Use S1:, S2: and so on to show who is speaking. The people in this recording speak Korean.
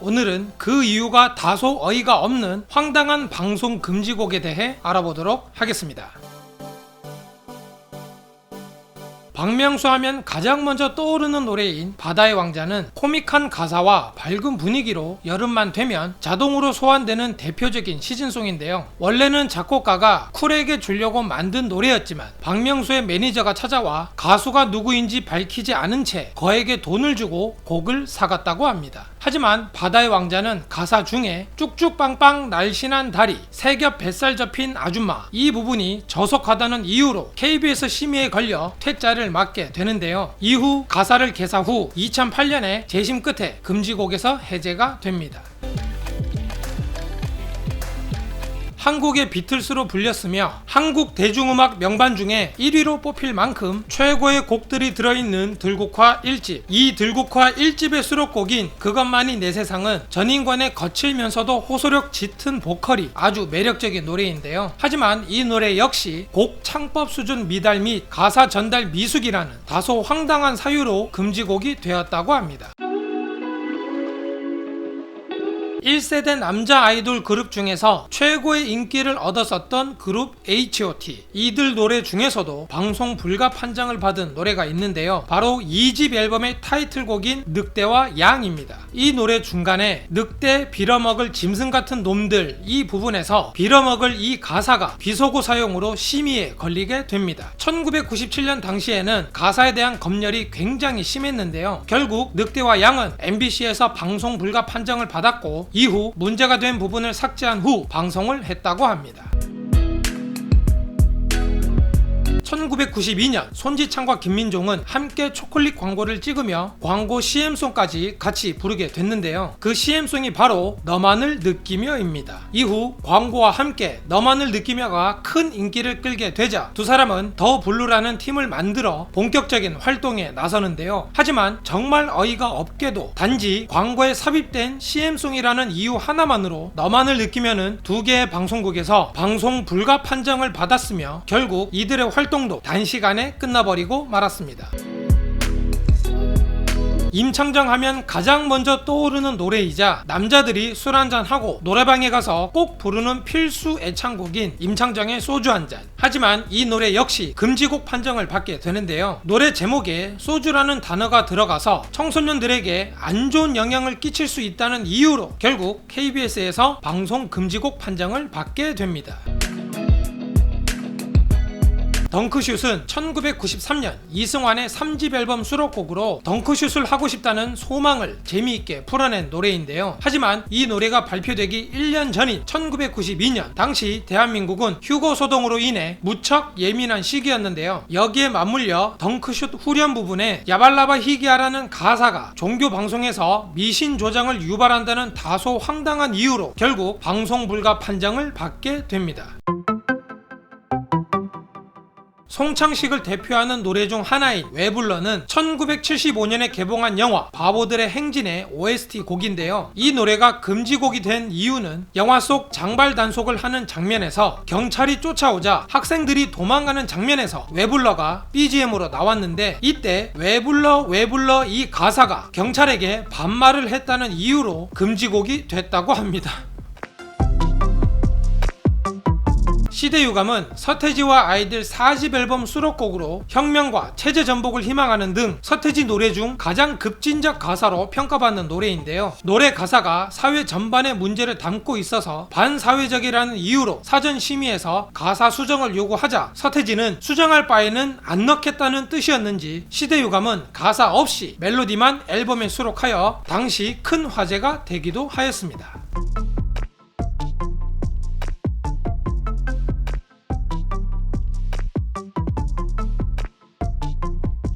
S1: 오늘은 그 이유가 다소 어이가 없는 황당한 방송 금지곡에 대해 알아보도록 하겠습니다. 박명수 하면 가장 먼저 떠오르는 노래인 바다의 왕자는 코믹한 가사와 밝은 분위기로 여름만 되면 자동으로 소환되는 대표적인 시즌송인데요. 원래는 작곡가가 쿨에게 주려고 만든 노래였지만 박명수의 매니저가 찾아와 가수가 누구인지 밝히지 않은 채 거액의 돈을 주고 곡을 사갔다고 합니다. 하지만 바다의 왕자는 가사 중에 쭉쭉빵빵 날씬한 다리, 세겹 뱃살 접힌 아줌마 이 부분이 저속하다는 이유로 KBS 심의에 걸려 퇴짜를 맞게 되는데요. 이후 가사를 개사 후 2008년에 재심 끝에 금지곡에서 해제가 됩니다. 한국의 비틀스로 불렸으며 한국 대중음악 명반 중에 1위로 뽑힐 만큼 최고의 곡들이 들어있는 들국화 1집. 이 들국화 1집의 수록곡인 그것만이 내 세상은 전인권의 거칠면서도 호소력 짙은 보컬이 아주 매력적인 노래인데요. 하지만 이 노래 역시 곡 창법 수준 미달 및 가사 전달 미숙이라는 다소 황당한 사유로 금지곡이 되었다고 합니다. 1세대 남자 아이돌 그룹 중에서 최고의 인기를 얻었었던 그룹 H.O.T. 이들 노래 중에서도 방송 불가 판정을 받은 노래가 있는데요. 바로 2집 앨범의 타이틀곡인 늑대와 양입니다. 이 노래 중간에 늑대 빌어먹을 짐승 같은 놈들 이 부분에서 빌어먹을 이 가사가 비속어 사용으로 심의에 걸리게 됩니다. 1997년 당시에는 가사에 대한 검열이 굉장히 심했는데요. 결국 늑대와 양은 MBC에서 방송 불가 판정을 받았고 이후 문제가 된 부분을 삭제한 후 방송을 했다고 합니다. 1992년 손지창과 김민종은 함께 초콜릿 광고를 찍으며 광고 CM송까지 같이 부르게 됐는데요. 그 CM송이 바로 너만을 느끼며입니다. 이후 광고와 함께 너만을 느끼며가 큰 인기를 끌게 되자 두 사람은 더 블루라는 팀을 만들어 본격적인 활동에 나서는데요. 하지만 정말 어이가 없게도 단지 광고에 삽입된 CM송이라는 이유 하나만으로 너만을 느끼며는 두 개의 방송국에서 방송 불가 판정을 받았으며 결국 이들의 활동도 단시간에 끝나버리고 말았습니다. 임창정 하면 가장 먼저 떠오르는 노래이자 남자들이 술 한잔하고 노래방에 가서 꼭 부르는 필수 애창곡인 임창정의 소주 한잔. 하지만 이 노래 역시 금지곡 판정을 받게 되는데요. 노래 제목에 소주라는 단어가 들어가서 청소년들에게 안 좋은 영향을 끼칠 수 있다는 이유로 결국 KBS에서 방송 금지곡 판정을 받게 됩니다. 덩크슛은 1993년 이승환의 3집 앨범 수록곡으로 덩크슛을 하고 싶다는 소망을 재미있게 풀어낸 노래인데요. 하지만 이 노래가 발표되기 1년 전인 1992년 당시 대한민국은 휴거 소동으로 인해 무척 예민한 시기였는데요. 여기에 맞물려 덩크슛 후렴 부분에 야발라바 희귀하라는 가사가 종교 방송에서 미신 조장을 유발한다는 다소 황당한 이유로 결국 방송 불가 판정을 받게 됩니다. 송창식을 대표하는 노래 중 하나인 왜 불러는 1975년에 개봉한 영화 바보들의 행진의 OST 곡인데요. 이 노래가 금지곡이 된 이유는 영화 속 장발 단속을 하는 장면에서 경찰이 쫓아오자 학생들이 도망가는 장면에서 왜 불러가 BGM으로 나왔는데 이때 왜 불러 이 가사가 경찰에게 반말을 했다는 이유로 금지곡이 됐다고 합니다. 시대유감은 서태지와 아이들 4집 앨범 수록곡으로 혁명과 체제 전복을 희망하는 등 서태지 노래 중 가장 급진적 가사로 평가받는 노래인데요. 노래 가사가 사회 전반의 문제를 담고 있어서 반사회적이라는 이유로 사전 심의에서 가사 수정을 요구하자 서태지는 수정할 바에는 안 넣겠다는 뜻이었는지 시대유감은 가사 없이 멜로디만 앨범에 수록하여 당시 큰 화제가 되기도 하였습니다.